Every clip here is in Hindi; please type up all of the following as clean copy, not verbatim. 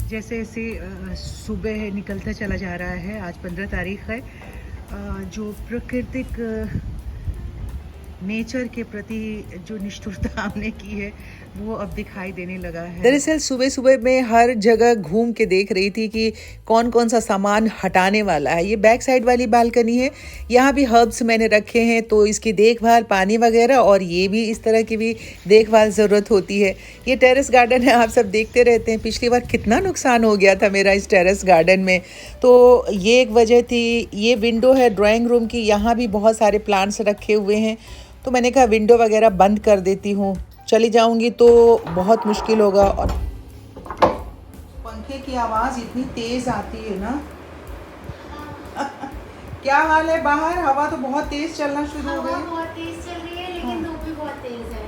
जैसे जैसे सुबह निकलता चला जा रहा है, आज 15 तारीख है। जो प्राकृतिक नेचर के प्रति जो निष्ठुरता हमने की है वो अब दिखाई देने लगा है। दरअसल सुबह सुबह मैं हर जगह घूम के देख रही थी कि कौन कौन सा सामान हटाने वाला है। ये बैक साइड वाली बालकनी है, यहाँ भी हर्ब्स मैंने रखे हैं, तो इसकी देखभाल, पानी वगैरह, और ये भी इस तरह की भी देखभाल ज़रूरत होती है। ये टेरेस गार्डन है, आप सब देखते रहते हैं। पिछली बार कितना नुकसान हो गया था मेरा इस टेरेस गार्डन में, तो ये एक वजह थी। ये विंडो है ड्राइंग रूम की, यहाँ भी बहुत सारे प्लांट्स रखे हुए हैं, तो मैंने कहा विंडो वगैरह बंद कर देती हूँ। चली जाऊंगी तो बहुत मुश्किल होगा। और पंखे की आवाज़ इतनी तेज़ आती है ना। क्या हाल है बाहर? हवा तो बहुत तेज़ चलना शुरू हो गई। बहुत तेज चल रही है, लेकिन धूप भी बहुत तेज है।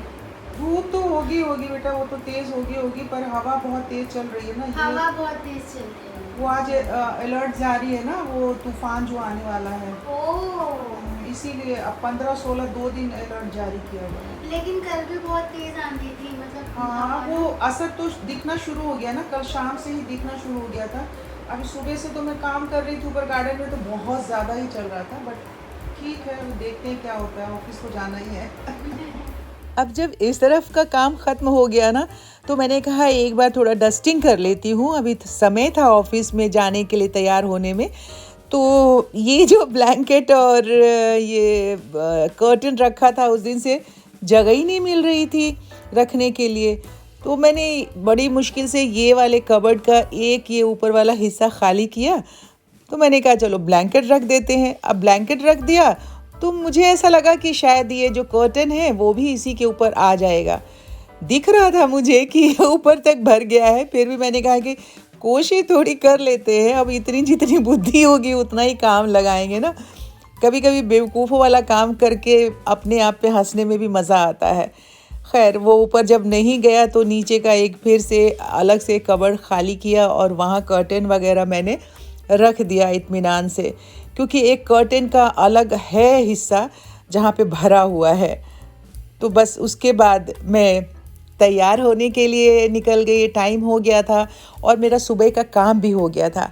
धूप तो होगी बेटा, वो तो तेज़ होगी, पर हवा बहुत तेज़ चल रही है ना। हवा बहुत तेज चल रही है। वो आज अलर्ट जारी है ना, वो तूफान जो आने वाला है, इसीलिए अब 15-16 2 दिन अलर्ट जारी किया हुआ है। लेकिन कल भी बहुत तेज आंधी थी, मतलब हाँ, वो असर तो दिखना शुरू हो गया ना, कल शाम से ही दिखना शुरू हो गया था। अभी सुबह से तो मैं काम कर रही थी ऊपर गार्डन में, तो बहुत ज़्यादा ही चल रहा था, बट ठीक है, देखते हैं क्या होता है, ऑफिस तो जाना ही है। अब जब इस तरफ का काम ख़त्म हो गया ना, तो मैंने कहा एक बार थोड़ा डस्टिंग कर लेती हूँ। अभी समय था ऑफिस में जाने के लिए तैयार होने में, तो ये जो ब्लैंकेट और ये कर्टन रखा था, उस दिन से जगह ही नहीं मिल रही थी रखने के लिए। तो मैंने बड़ी मुश्किल से ये वाले कबर्ड का एक ये ऊपर वाला हिस्सा खाली किया। तो मैंने कहा चलो ब्लैंकेट रख देते हैं। अब ब्लैंकेट रख दिया तो मुझे ऐसा लगा कि शायद ये जो कर्टन है वो भी इसी के ऊपर आ जाएगा। दिख रहा था मुझे कि ऊपर तक भर गया है, फिर भी मैंने कहा कि कोशिश थोड़ी कर लेते हैं। अब इतनी जितनी बुद्धि होगी उतना ही काम लगाएंगे ना। कभी कभी बेवकूफ़ों वाला काम करके अपने आप पे हंसने में भी मज़ा आता है। खैर, वो ऊपर जब नहीं गया तो नीचे का एक फिर से अलग से कबर्ड खाली किया और वहाँ कर्टन वगैरह मैंने रख दिया इत्मीनान से, क्योंकि एक कर्टन का अलग है हिस्सा जहाँ पे भरा हुआ है। तो बस उसके बाद मैं तैयार होने के लिए निकल गई। टाइम हो गया था और मेरा सुबह का काम भी हो गया था।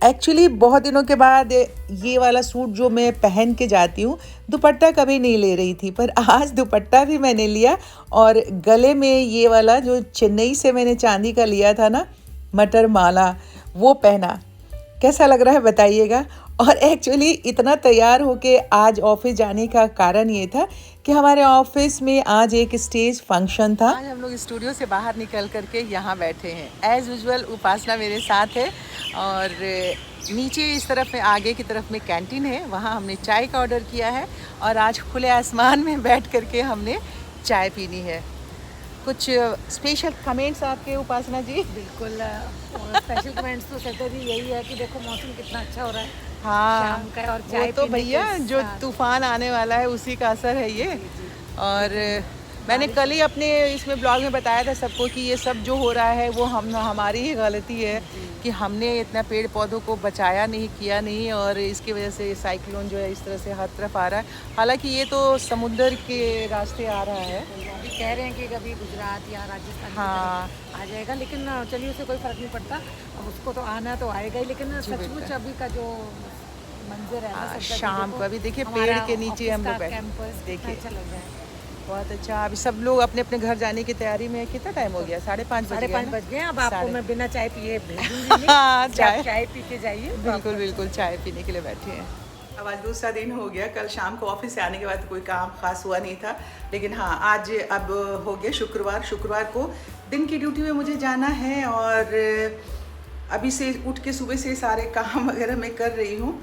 एक्चुअली बहुत दिनों के बाद ये वाला सूट जो मैं पहन के जाती हूँ, दुपट्टा कभी नहीं ले रही थी, पर आज दुपट्टा भी मैंने लिया और गले में ये वाला जो चेन्नई से मैंने चांदी का लिया था ना, मटर माला, वो पहना। कैसा लग रहा है बताइएगा। और एक्चुअली इतना तैयार होके आज ऑफिस जाने का कारण ये था कि हमारे ऑफिस में आज एक स्टेज फंक्शन था। आज हम लोग स्टूडियो से बाहर निकल करके यहाँ बैठे हैं। एज़ यूजुअल उपासना मेरे साथ है, और नीचे इस तरफ में आगे की तरफ में कैंटीन है, वहाँ हमने चाय का ऑर्डर किया है और आज खुले आसमान में बैठ करके हमने चाय पीनी है। कुछ स्पेशल कमेंट्स आपके उपासना जी? बिल्कुल, स्पेशल कमेंट्स तो कहते जी यही है कि देखो मौसम कितना अच्छा हो रहा है। हाँ, शाम का और चाय वो तो भैया जो तूफान आने वाला है उसी का असर है ये। और मैंने कल ही अपने इसमें ब्लॉग में बताया था सबको कि ये सब जो हो रहा है वो हमारी ही गलती है कि हमने इतना पेड़ पौधों को बचाया नहीं, किया नहीं, और इसकी वजह से साइक्लोन जो है इस तरह से हर तरफ आ रहा है। हालांकि ये तो समुद्र के रास्ते आ रहा है, अभी कह रहे हैं कि कभी गुजरात या राजस्थान हाँ आ जाएगा, लेकिन चलिए उससे कोई फर्क नहीं पड़ता। अब उसको तो आना तो आएगा ही, लेकिन सचमुच अभी का जो मंजर है ना, शाम को अभी देखिए पेड़ के नीचे हम लोग बैठे, देखिए अच्छा लग रहा है, बहुत अच्छा। अभी सब लोग अपने अपने घर जाने की तैयारी में। कितना टाइम हो गया? 5:30 बज गए। अब आपको मैं बिना चाय पिए भेजूंगी। हाँ, चाय पी के जाइए। बिल्कुल बिल्कुल, चाय पीने के लिए बैठे हैं। अब आज दूसरा दिन हो गया। कल शाम को ऑफिस से आने के बाद तो कोई काम खास हुआ नहीं था, लेकिन हाँ आज अब हो गया शुक्रवार को दिन की ड्यूटी में मुझे जाना है, और अभी से उठ के सुबह से सारे काम वगैरह मैं कर रही हूँ।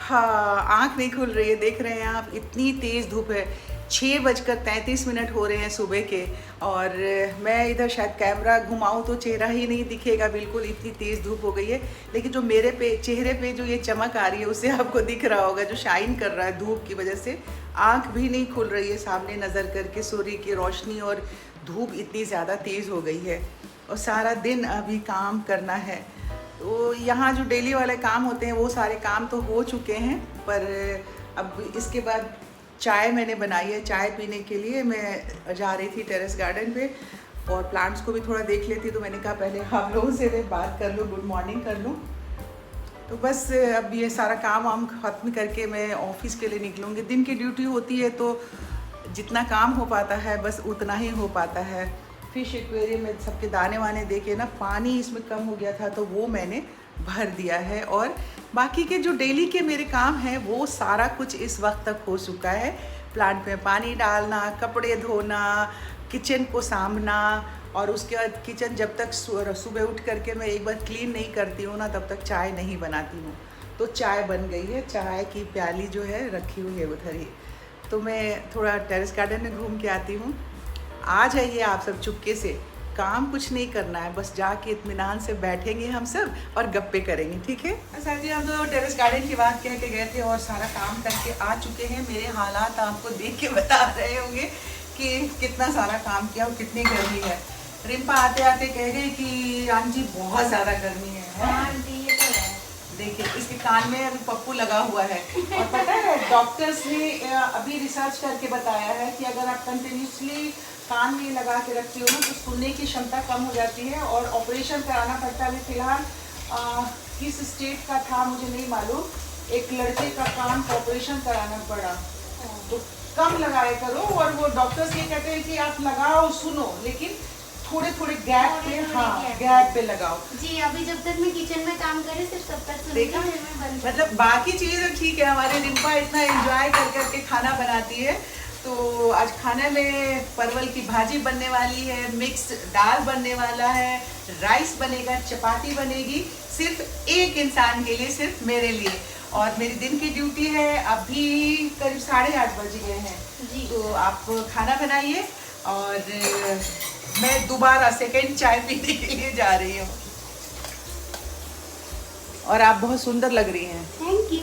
हाँ, आँख नहीं खुल रही है, देख रहे हैं आप, इतनी तेज़ धूप है। 6:33 हो रहे हैं सुबह के, और मैं इधर शायद कैमरा घुमाऊं तो चेहरा ही नहीं दिखेगा बिल्कुल, इतनी तेज़ धूप हो गई है। लेकिन जो मेरे चेहरे पे जो ये चमक आ रही है उससे आपको दिख रहा होगा, जो शाइन कर रहा है धूप की वजह से। आँख भी नहीं खुल रही है सामने नज़र करके, सूर्य की रोशनी और धूप इतनी ज़्यादा तेज़ हो गई है, और सारा दिन अभी काम करना है। तो यहाँ जो डेली वाले काम होते हैं वो सारे काम तो हो चुके हैं, पर अब इसके बाद चाय मैंने बनाई है। चाय पीने के लिए मैं जा रही थी टेरेस गार्डन पे, और प्लांट्स को भी थोड़ा देख लेती, तो मैंने कहा पहले हम लोगों से मैं बात कर लूँ, गुड मॉर्निंग कर लूँ। तो बस अब ये सारा काम वाम ख़त्म करके मैं ऑफिस के लिए निकलूँगी। दिन की ड्यूटी होती है तो जितना काम हो पाता है बस उतना ही हो पाता है। फिश एक्वेरियम में सबके दाने वाने देके ना पानी इसमें कम हो गया था, तो वो मैंने भर दिया है। और बाकी के जो डेली के मेरे काम हैं वो सारा कुछ इस वक्त तक हो चुका है। प्लांट में पानी डालना, कपड़े धोना, किचन को सामना, और उसके बाद किचन जब तक सुबह उठ करके मैं एक बार क्लीन नहीं करती हूँ ना, तब तक चाय नहीं बनाती हूँ। तो चाय बन गई है, चाय की प्याली जो है रखी हुई है उधर ही। तो मैं थोड़ा टेरेस गार्डन में घूम के आती हूँ। आ जाइए आप सब चुपके से, काम कुछ नहीं करना है, बस जाके इत्मीनान से बैठेंगे हम सब और गप्पे करेंगे, ठीक है। सर जी, हम तो टेरेस गार्डन की बात कह के गए थे और सारा काम करके आ चुके हैं। मेरे हालात आपको देख के बता रहे होंगे कि कितना सारा काम किया और कितनी गर्मी है। रिम्पा आते आते कह गई कि आंटी बहुत ज़्यादा गर्मी है। हाँ आंटी, ये तो है। देखिए इसके कान में अभी पप्पू लगा हुआ है। और पता है डॉक्टर्स ने अभी रिसर्च करके बताया है कि अगर आप कंटिन्यूसली कान में लगा के रखती हो ना तो सुनने की क्षमता कम हो जाती है और ऑपरेशन कराना पड़ता है। अभी फिलहाल किस स्टेट का था मुझे नहीं मालूम, एक लड़के का कान का ऑपरेशन कराना पड़ा। तो कम लगाया करो, और वो डॉक्टर्स ये कहते हैं कि आप लगाओ सुनो, लेकिन थोड़े थोड़े गैप पे, हाँ गैप पे लगाओ। जी अभी जब तक मैं किचन में काम कर रही सिर्फ तब तक सुनती देखा, हूँ, फिर मैं बंद मतलब बाकी चीज़ें ठीक है। हमारी रिम्पा इतना एंजॉय कर करके खाना बनाती है। तो आज खाने में परवल की भाजी बनने वाली है, मिक्स दाल बनने वाला है, राइस बनेगा, चपाती बनेगी, सिर्फ एक इंसान के लिए, सिर्फ मेरे लिए। और मेरी दिन की ड्यूटी है, अभी करीब 8:30 बज गए हैं जी। तो आप खाना बनाइए और मैं दोबारा सेकंड चाय पीने के लिए जा रही हूँ। और आप बहुत सुंदर लग रही हैं। Thank you,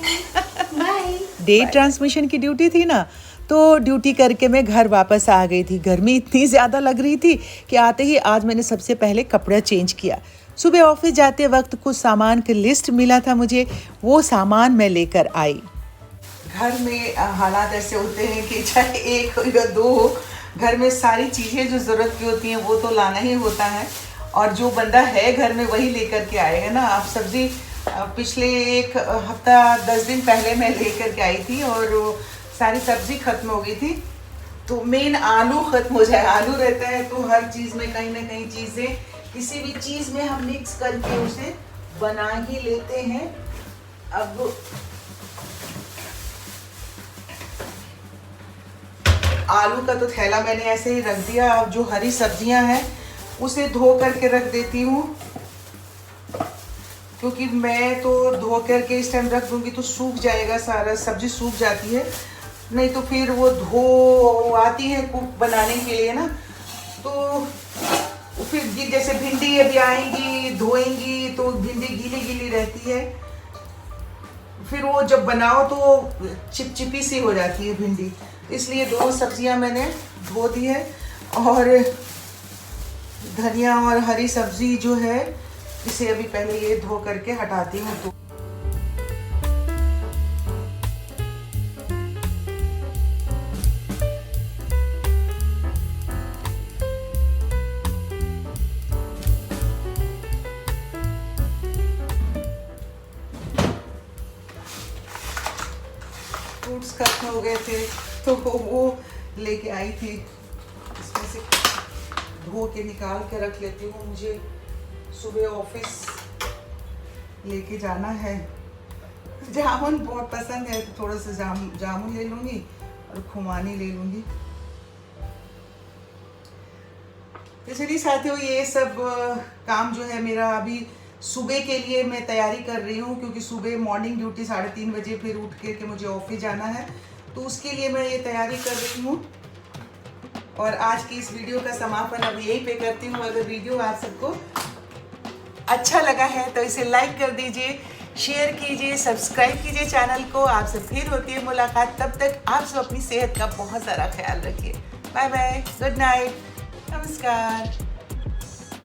bye. Day transmission की ड्यूटी थी ना, तो ड्यूटी करके मैं घर वापस आ गई थी। गर्मी इतनी ज़्यादा लग रही थी कि आते ही आज मैंने सबसे पहले कपड़ा चेंज किया। सुबह ऑफिस जाते वक्त कुछ सामान की लिस्ट मिला था मुझे, वो सामान मैं लेकर आई। घर में हालात ऐसे होते हैं कि चाहे एक हो या दो हो, घर में सारी चीज़ें जो ज़रूरत की होती हैं वो तो लाना ही होता है। और जो बंदा है घर में वही लेकर के आएगा ना। आप सब्ज़ी पिछले एक हफ्ता 10 दिन पहले मैं लेकर के आई थी और सारी सब्ज़ी ख़त्म हो गई थी। तो मेन आलू ख़त्म हो जाए, आलू रहता है तो हर चीज़ में कहीं ना कहीं चीज़ें, किसी भी चीज़ में हम मिक्स करके उसे बना ही लेते हैं। अब आलू का तो थैला मैंने ऐसे ही रख दिया। अब जो हरी सब्जियां हैं उसे धो करके रख देती हूँ, क्योंकि मैं तो धो करके इस टाइम रख दूँगी तो सूख जाएगा, सारा सब्जी सूख जाती है। नहीं तो फिर वो धो आती है कुक बनाने के लिए ना, तो फिर जैसे भिंडी अभी आएंगी धोएंगी तो भिंडी गीली गीली रहती है, फिर वो जब बनाओ तो चिपचिपी सी हो जाती है भिंडी। इसलिए दो सब्जियां मैंने धो दी है और धनिया और हरी सब्जी जो है इसे अभी पहले ये धो करके हटाती हूँ। तो फ्रूट्स खत्म हो गए थे तो वो लेके आई थी, इसमें से धो के निकाल के रख लेती हूँ। मुझे सुबह ऑफिस लेके जाना है। जामुन बहुत पसंद है तो थोड़ा सा जामुन ले लूँगी और खुमानी ले लूँगी। तो चलिए साथियों, ये सब काम जो है मेरा अभी सुबह के लिए मैं तैयारी कर रही हूँ, क्योंकि सुबह मॉर्निंग ड्यूटी 3:30 बजे फिर उठ के मुझे ऑफिस जाना है। तो उसके लिए मैं ये तैयारी कर रही हूँ और आज की इस वीडियो का समापन अब यहीं पे करती हूँ। अगर वीडियो आप सबको अच्छा लगा है तो इसे लाइक कर दीजिए, शेयर कीजिए, सब्सक्राइब कीजिए चैनल को। आपसे फिर होती है मुलाकात, तब तक आप सब अपनी सेहत का बहुत सारा ख्याल रखिए। बाय बाय, गुड नाइट, नमस्कार।